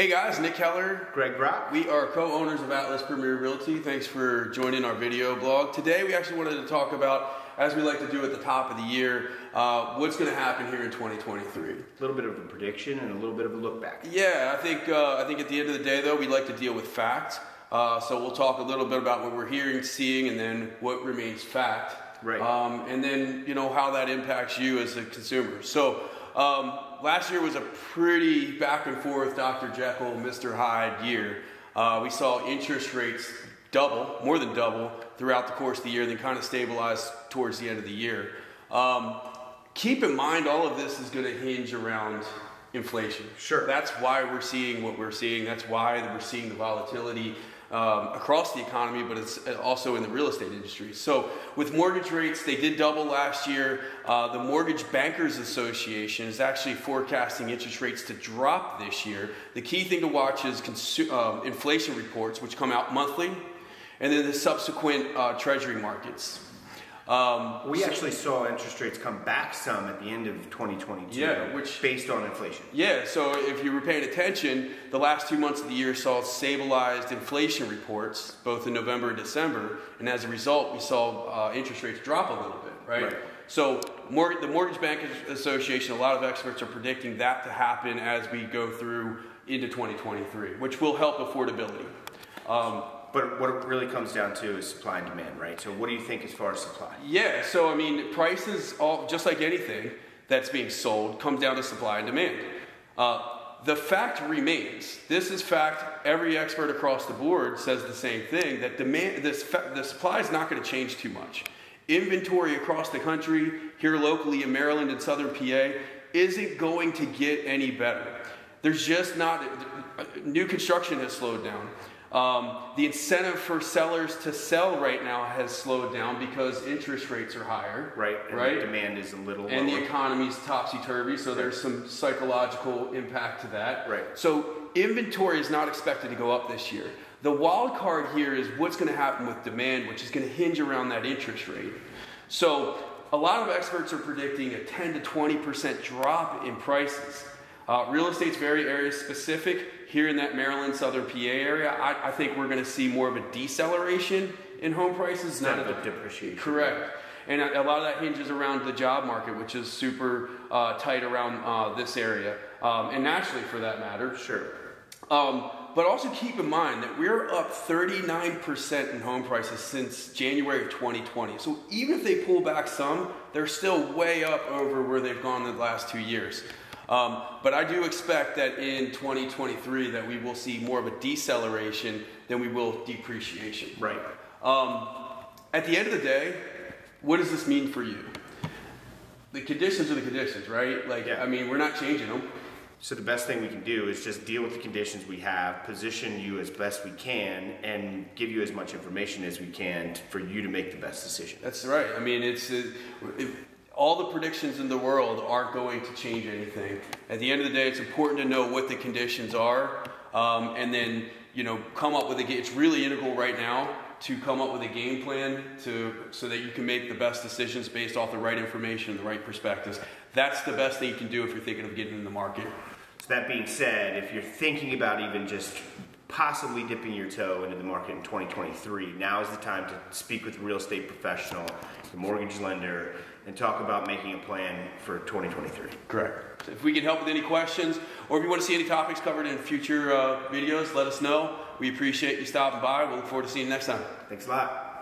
Hey guys, Nick Kellar, Greg Brock. We are co-owners of Atlas Premier Realty. Thanks for joining our video blog. Today we actually wanted to talk about, as we like to do at the top of the year, what's going to happen here in 2023. A little bit of a prediction and a little bit of a look back. Yeah, I think at the end of the day though, we like to deal with fact. So we'll talk a little bit about what we're hearing, seeing, and then what remains fact. Right. And then, how that impacts you as a consumer. So, last year was a pretty back and forth Dr. Jekyll, Mr. Hyde year. We saw interest rates double, more than double, throughout the course of the year, then kind of stabilize towards the end of the year. Keep in mind, all of this is going to hinge around inflation. Sure. That's why we're seeing what we're seeing. That's why we're seeing the volatility across the economy, but it's also in the real estate industry. So with mortgage rates, they did double last year. The Mortgage Bankers Association is actually forecasting interest rates to drop this year. The key thing to watch is inflation reports, which come out monthly, and then the subsequent treasury markets. We actually saw interest rates come back some at the end of 2022, which based on inflation. Yeah, so if you were paying attention, the last 2 months of the year saw stabilized inflation reports, both in November and December, and as a result, we saw interest rates drop a little bit, right? So the Mortgage Bankers Association, a lot of experts are predicting that to happen as we go through into 2023, which will help affordability. But what it really comes down to is supply and demand, right? So what do you think as far as supply? Yeah, so prices, just like anything that's being sold, comes down to supply and demand. The fact remains, this is fact, every expert across the board says the same thing, that the supply is not going to change too much. Inventory across the country, here locally in Maryland and Southern PA, isn't going to get any better. There's just not, new construction has slowed down. The incentive for sellers to sell right now has slowed down because interest rates are higher. Right. The demand is a little lower. And the economy's topsy-turvy, so there's some psychological impact to that. Right. So inventory is not expected to go up this year. The wild card here is what's going to happen with demand, which is going to hinge around that interest rate. So a lot of experts are predicting a 10 to 20% drop in prices. Real estate's very area specific. Here in that Maryland, Southern PA area, I think we're going to see more of a deceleration in home prices. Not a depreciation. Correct. And a lot of that hinges around the job market, which is super tight around this area, and nationally for that matter. Sure. But also keep in mind that we're up 39% in home prices since January of 2020. So even if they pull back some, they're still way up over where they've gone the last 2 years. But I do expect that in 2023 that we will see more of a deceleration than we will depreciation. Right. At the end of the day, what does this mean for you? The conditions are the conditions, right? We're not changing them. So the best thing we can do is just deal with the conditions we have, position you as best we can, and give you as much information as we can for you to make the best decision. That's right. All the predictions in the world aren't going to change anything. At the end of the day, it's important to know what the conditions are, and then come up with it's really integral right now to come up with a game plan so that you can make the best decisions based off the right information and the right perspectives. That's the best thing you can do if you're thinking of getting in the market. So that being said, if you're thinking about even just possibly dipping your toe into the market in 2023, now is the time to speak with a real estate professional, the mortgage lender, and talk about making a plan for 2023. Correct. So if we can help with any questions, or if you want to see any topics covered in future videos, let us know. We appreciate you stopping by. We'll look forward to seeing you next time. Thanks a lot.